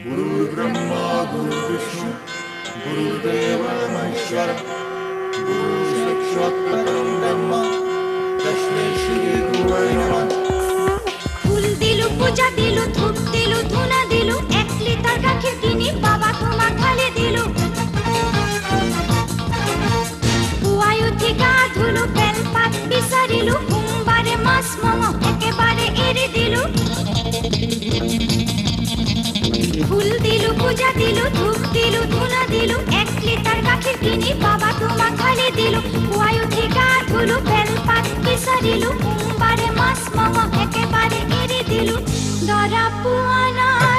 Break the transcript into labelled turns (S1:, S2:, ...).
S1: गुरुर्ब्रह्मा गुरुर्विष्णु गुरुर्देवो महेश्वरः गुरुर्साक्षात् परं ब्रह्म तस्मै श्री गुरवे नमः।
S2: ফুল দিলু পূজা দিলু ধূপ দিলু ধুনা দিলু 1 লিটার গাখীৰ কিনি বাবা তোমাক ঢালি দিলু পুৱাই উঠি গা ধুলু বেলপাত বিচাৰিলু সোমবাৰে মাছ মঙহ একেবাৰে এৰি দিলু ফুল দিলু পূজা দিলু ধূপ দিলু ধুনা দিলু 1 লিটার গাখীৰ কিনি বাবা তোমাক ঢালি দিলু পুৱাই উঠি গা ধুলু বেলপাত বিচাৰিলু সোমবাৰে মাছ মঙহ একেবাৰে এৰি দিলু দৰা পোৱা নাই